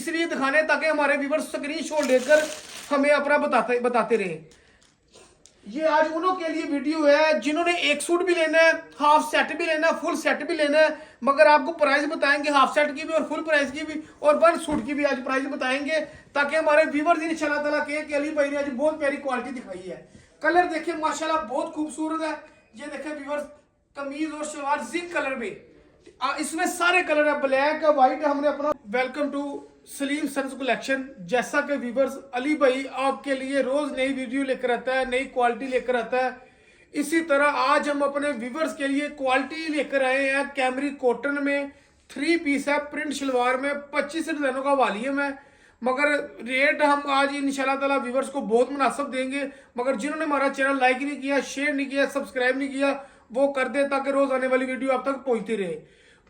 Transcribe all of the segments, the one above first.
इसलिए दिखाने ताकि हमारे व्यूअर्स स्क्रीनशॉट लेकर हमें अपना बताते रहे। ये आज उन्हों के लिए वीडियो है जिन्होंने एक सूट भी लेना है, हाफ सेट भी लेना है, फुल सेट भी लेना है, मगर आपको प्राइस बताएंगे हाफ सेट की भी और फुल प्राइस की भी और वन सूट की भी आज प्राइस बताएंगे ताकि हमारे व्यूअर्स इंशाल्लाह ताला कहे कि अली भाई ने आज बहुत प्यारी क्वालिटी दिखाई है। कलर देखिए माशाल्लाह बहुत खूबसूरत है। ये देखे व्यूअर्स, कमीज और शलवार जिंक कलर में, इसमें सारे कलर है, ब्लैक व्हाइट। हमने अपना welcome to Saleem sons collection. जैसा कि व्यूअर्स अली भाई आपके लिए रोज नई वीडियो लेकर आता है, नई क्वालिटी लेकर आता है, इसी तरह आज हम अपने व्यूअर्स के लिए क्वालिटी लेकर आए हैं। कैमरी कॉटन में 3 पीस है, प्रिंट शलवार में 25 डिजाइनों का वॉल्यूम है, मगर रेट हम आज इंशाल्लाह ताला व्यूअर्स को बहुत मुनासिब देंगे। मगर जिन्होंने हमारा चैनल लाइक नहीं किया, शेयर नहीं किया, सब्सक्राइब नहीं किया, वो कर दे ताकि रोज आने वाली वीडियो आप तक पहुंचती रहे।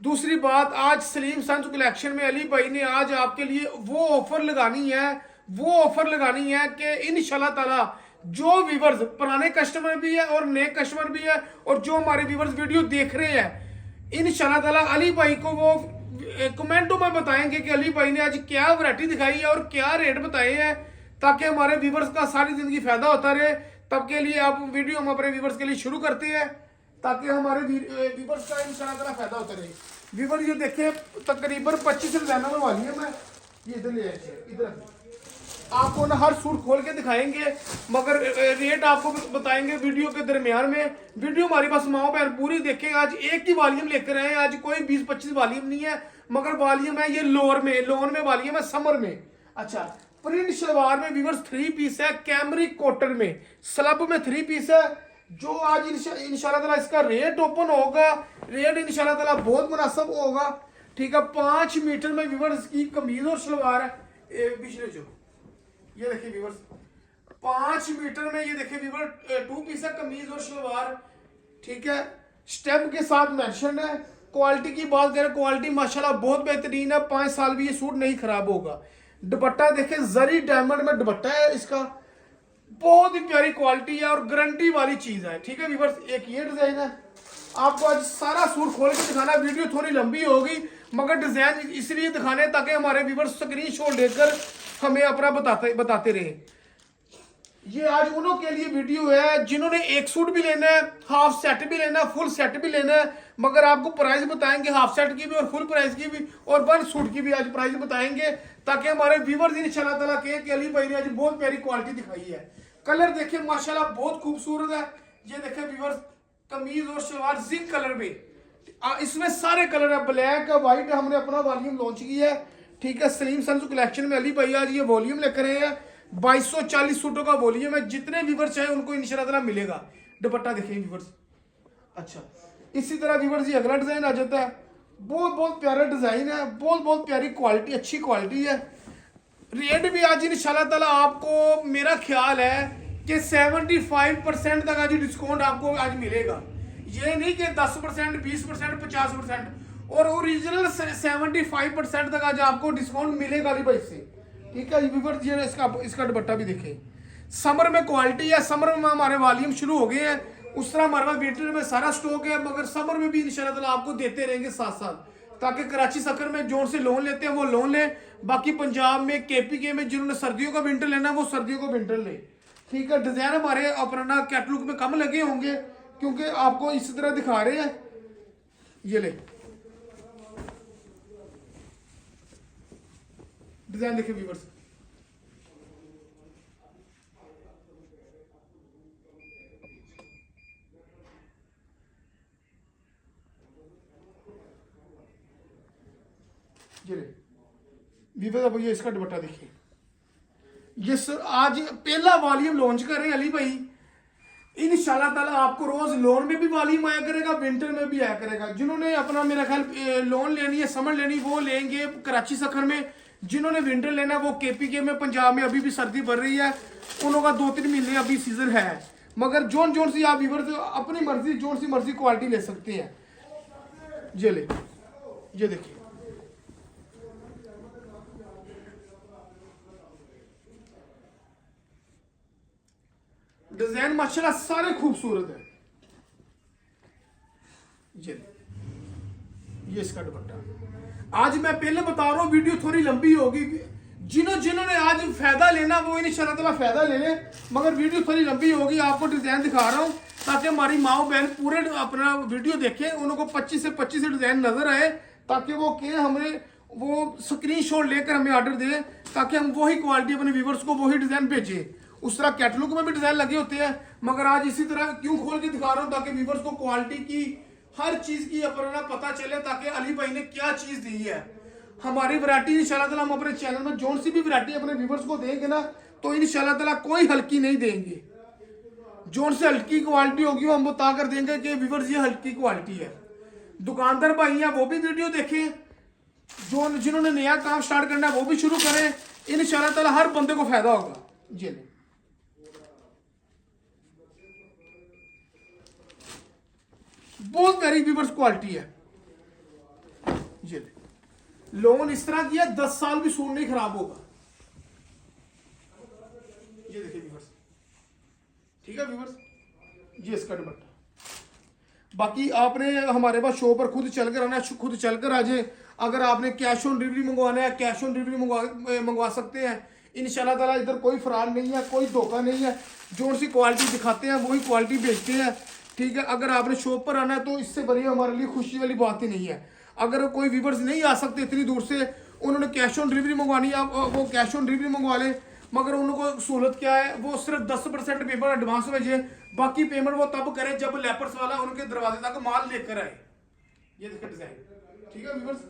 दूसरी बात, आज सलीम सन्स कलेक्शन में अली भाई ने आज आपके लिए वो ऑफर लगानी है कि इंशाल्लाह ताला जो व्यूअर्स पुराने कस्टमर भी है और नए कस्टमर भी है और जो हमारे व्यूअर्स वीडियो देख रहे हैं, इंशाल्लाह ताला अली भाई को वो कमेंटों में बताएंगे कि अली भाई ने आज क्या वैरायटी दिखाई है और क्या रेट बताए हैं, ताकि हमारे व्यूअर्स का सारी जिंदगी फायदा होता रहे। तब के लिए आप वीडियो हम अपने व्यूअर्स के लिए शुरू करते हैं ताकि हमारे व्यूअर्स का इंशाल्लाह ताला फायदा होता रहे। व्यूअर ये देखें, तकरीबन 25 डिजाइनों में वॉल्यूम है। ये इधर ले आए, इधर आपको ना हर सूट खोल के दिखाएंगे, मगर रेट आपको बताएंगे वीडियो के दरमियान में। वीडियो हमारी पास माओ बहन पूरी देखें। आज एक ही वॉल्यूम लेकर आए, आज कोई 20-25 वॉल्यूम नहीं है, मगर वॉल्यूम है ये लोन में वॉल्यूम है, समर में। अच्छा, प्रिंट शलवार में व्यूअर्स 3 पीस है, कैमरी कॉटन में स्लब में 3 पीस है, जो आज इंशाल्लाह ताला इसका रेट ओपन होगा। रेट इंशाल्लाह ताला बहुत मुनासिब होगा, ठीक है। 5 मीटर में व्यूअर्स की कमीज और शलवार है। पिछले जो ये देखिए व्यूअर्स, 5 मीटर में ये देखिए व्यूअर 2 पीस है, कमीज और शलवार, ठीक है। स्टेप के साथ मेंशन है। क्वालिटी की बात करें, क्वालिटी माशाल्लाह बहुत बेहतरीन है, 5 साल भी ये सूट नहीं खराब होगा। दुपट्टा देखें, जरी डायमंड में दुपट्टा है इसका, बहुत ही प्यारी क्वालिटी है और गारंटी वाली चीज है, ठीक है व्यूअर्स। एक ये डिजाइन है, आपको आज सारा सूट खोल के दिखाना। वीडियो थोड़ी लंबी होगी, मगर डिजाइन इसलिए दिखाने ताकि हमारे व्यूअर्स स्क्रीनशॉट लेकर हमें अपना बताते रहे। ये आज उन्हों के लिए वीडियो है जिन्होंने एक सूट भी लेना है, हाफ सेट भी लेना है, फुल सेट भी लेना है, मगर आपको प्राइस बताएंगे हाफ सेट की भी और फुल प्राइस की भी और वन सूट की भी आज प्राइस बताएंगे ताकि हमारे व्यूअर्स इंशाल्लाह ताला कहे कि अली भाई ने आज बहुत प्यारी क्वालिटी दिखाई है। कलर देखिए माशाल्लाह बहुत खूबसूरत है। ये देखे व्यूअर्स, कमीज और शलवार जिंक कलर में, इसमें सारे कलर है, ब्लैक व्हाइट। हमने अपना वॉल्यूम लॉन्च किया है, ठीक है। सलीम सन्स कलेक्शन में अली भाई आज ये वॉल्यूम लेकर आए हैं। 2240 सूटों का वॉल्यूम है, जितने व्यूअर्स चाहे उनको इंशाल्लाह ताला मिलेगा। दुपट्टा देखिए व्यूअर्स। अच्छा, इसी तरह व्यूअर्स ये अगला डिजाइन आ जाता है, बहुत प्यारा डिजाइन है, बहुत प्यारी क्वालिटी, अच्छी क्वालिटी है। रेट भी आज इंशाल्लाह ताला आपको मेरा ख्याल है कि 75% तक आज डिस्काउंट आपको आज मिलेगा। ये नहीं कि 10%, 20%, 50%, और ओरिजिनल 75% तक आज आपको डिस्काउंट मिलेगा अली भाई से, ठीक है व्यूअर्स। ये इसका दुपट्टा भी देखें, समर में क्वालिटी है। समर में हमारे वॉल्यूम शुरू हो गए हैं, उस तरह हमारे पास विंटर में सारा स्टॉक है, मगर समर में भी इंशाल्लाह ताला आपको देते रहेंगे साथ साथ, ताकि कराची सकर में जोन से लोन लेते हैं वो लोन लें, बाकी पंजाब में KPK में जिन्होंने सर्दियों का विंटर लेना है वो सर्दियों का विंटर ले, ठीक है। डिजाइन हमारे अपना कैटलॉग में कम लगे होंगे क्योंकि आपको इसी तरह दिखा रहे हैं। ये ले डिजाइन देखिए व्यूअर्स, ये व्यूअर्स अब ये इसका दुपट्टा देखिए। ये सर आज पहला वॉल्यूम लॉन्च कर रहे हैं अली भाई, इंशाल्लाह ताला आपको रोज लोन में भी वॉल्यूम आया करेगा, विंटर में भी आया करेगा। जिन्होंने अपना मेरा ख्याल लोन लेनी है, समर लेनी, वो लेंगे कराची सखर में। जिन्होंने विंटर लेना वो KPK में, पंजाब में अभी भी सर्दी बढ़ रही है, उन लोगों का 2-3 महीने अभी सीजन है, मगर जोन सी आप व्यूअर्स अपनी मर्जी जोन सी मर्जी क्वालिटी ले सकते हैं। ये ले, ये देखिए डिजाइन माशाल्लाह सारे खूबसूरत है। ये इसका दुपट्टा आज मैं पहले बता रहा हूँ, वीडियो थोड़ी लंबी होगी। जिन्होंने आज फायदा लेना वो इंशाल्लाह ताला फायदा ले लें, मगर वीडियो थोड़ी लंबी होगी। आपको डिजाइन दिखा रहा हूँ ताकि हमारी माओ बहन पूरे अपना वीडियो देखें, उनको 25 से 25 डिजाइन नजर आए, ताकि वो के हमें वो स्क्रीनशॉट लेकर हमें ऑर्डर दें, ताकि हम वही क्वालिटी अपने व्यूवर्स को वही डिजाइन भेजें। उस तरह कैटलॉग में भी डिजाइन लगे होते हैं, मगर आज इसी तरह क्यों खोल के दिखा रहा हूँ ताकि व्यूवर्स को क्वालिटी की हर चीज की अपना पता चले, ताकि अली भाई ने क्या चीज दी है। हमारी वैरायटी इंशाल्लाह ताला हम अपने चैनल में जोन सी भी वैरायटी अपने व्यूवर्स को देंगे ना, तो इंशाल्लाह ताला कोई हल्की नहीं देंगे। जोन से हल्की क्वालिटी होगी वो हम बता कर देंगे कि व्यूवर्स ये हल्की क्वालिटी है। दुकानदार भाई हैं वो भी वीडियो देखें, जो जिन्होंने नया काम स्टार्ट करना है वो भी शुरू करें, इंशाल्लाह ताला हर बंदे को फायदा होगा। जी बहुत प्यारी व्यूवर्स क्वालिटी है। जी लोन इस तरह किया 10 साल भी सूट नहीं खराब होगा। ये देखिए व्यूवर्स, ठीक है व्यूवर्स, ये इसका दुपट्टा। बाकी आपने हमारे पास शो पर खुद चलकर आना है, खुद चलकर आ जाए। अगर आपने कैश ऑन डिलीवरी मंगवाना है, कैश ऑन डिलीवरी मंगवा सकते हैं इंशाल्लाह ताला। इधर कोई फ्रॉड नहीं है, कोई धोखा नहीं है। जो सी क्वालिटी दिखाते हैं वही क्वालिटी बेचते हैं, ठीक है। अगर आपने शॉप पर आना है तो इससे बड़ी हमारे लिए खुशी वाली बात ही नहीं है। अगर कोई व्यूवर्स नहीं आ सकते इतनी दूर से, उन्होंने कैश ऑन डिलीवरी मंगवानी है, वो कैश ऑन डिलीवरी मंगवा लें, मगर उनको सहूलत क्या है, वो सिर्फ 10% पेमेंट एडवांस भेजे, बाकी पेमेंट वो तब करें जब लेपर्स वाला उनके दरवाजे तक माल लेकर आए। ये देखिए डिजाइन, ठीक है व्यूवर्स,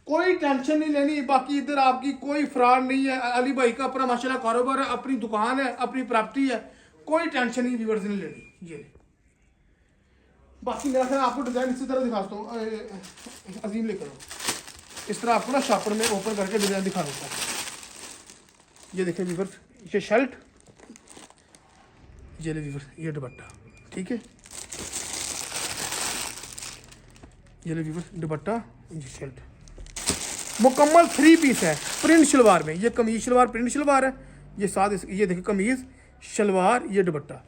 कोई टेंशन नहीं लेनी। बाकी इधर आपकी कोई फ्रॉड नहीं है। अली भाई का अपना माशाल्लाह कारोबार है, अपनी दुकान है, अपनी प्रॉपर्टी है, कोई टेंशन नहीं व्यूवर्स ने लेनी। ये बाकी मेरा ख्याल आपको डिजाइन इसी तरह दिखाता हूँ। अजीम लेकर इस तरह आपको ना शॉपर में ओपन करके डिजाइन दिखा देता हूँ। ये देखिए व्यूवर्स, ये शर्ट, ये ले व्यूवर्स, ये दुपट्टा, ठीक है। ये ले व्यूवर्स दुपट्टा, ये शर्ट मुकम्मल 3 पीस है प्रिंट शलवार में। ये कमीज शलवार प्रिंट शलवार है, ये साथ ये देखिए कमीज शलवार, ये दुपट्टा।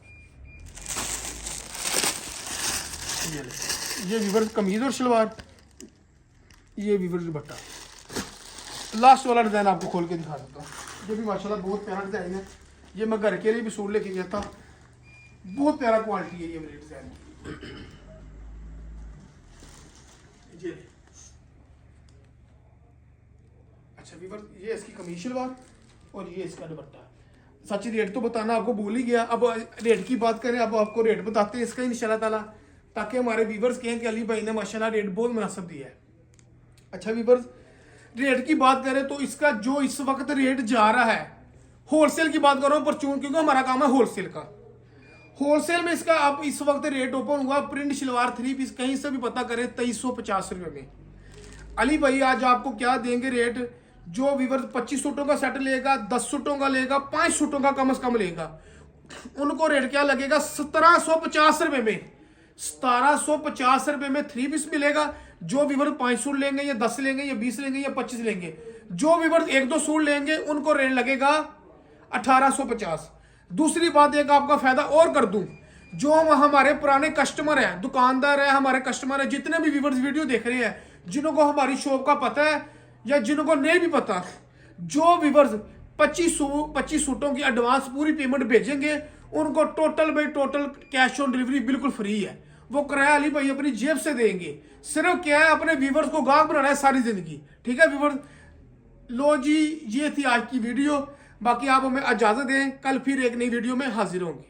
ये व्यूवर्स कमीज और शलवार, ये व्यूवर्स दुपट्टा। लास्ट वाला डिजाइन आपको खोल के दिखा देता हूँ। ये भी माशाल्लाह बहुत प्यारा डिजाइन है। ये मैं घर के लिए भी सूट लेके गया था, बहुत प्यारा क्वालिटी है ये मेरे डिजाइन की। अच्छा व्यूवर्स, ये इसकी कमीज शलवार और ये इसका दुपट्टा। सच रेट तो बताना आपको भूल ही गया। अब रेट की बात करें, अब आपको रेट बताते हैं इसका इंशाल्लाह ताला, ताकि हमारे व्यूवर्स कहें कि अली भाई ने माशाल्लाह रेट बहुत मुनासिब दिया है। अच्छा व्यूवर्स, रेट की बात करें तो इसका जो इस वक्त रेट जा रहा है, होलसेल की बात कर रहा हूँ परचून, क्योंकि हमारा काम है होलसेल का। होलसेल में इसका अब इस वक्त रेट ओपन हुआ प्रिंट शलवार 3 पीस, कहीं से भी पता करें 2350 रुपये में। अली भाई आज आपको क्या देंगे रेट, जो व्यूवर्स 25 सूटों का सेट लेगा, 10 सूटों का लेगा, 5 सूटों का कम से कम लेगा, उनको रेट क्या लगेगा 1750 रुपये में। 1750 रुपये में 3 पीस मिलेगा। जो व्यूवर्स 5 सूट लेंगे या 10 लेंगे या 20 लेंगे या 25 लेंगे, जो व्यूवर्स 1-2 सूट लेंगे उनको रेट लगेगा 1850। दूसरी बात एक आपका फायदा और कर दूं, जो हमारे पुराने कस्टमर हैं, दुकानदार है, हमारे कस्टमर है, जितने भी व्यूवर्स वीडियो देख रहे हैं, जिनको हमारी शॉप का पता है या जिनको नहीं भी पता, जो व्यूवर्स 25 सूटों की एडवांस पूरी पेमेंट भेजेंगे, उनको total by total cash on delivery बिल्कुल फ्री है। वो किराया अली भाई अपनी जेब से देंगे। सिर्फ क्या है, अपने व्यूवर्स को गाहक बनाना है सारी जिंदगी, ठीक है व्यूवर्स। लो जी, ये थी आज की वीडियो। बाकी आप हमें इजाजत दें, कल फिर एक नई वीडियो में हाजिर होंगे।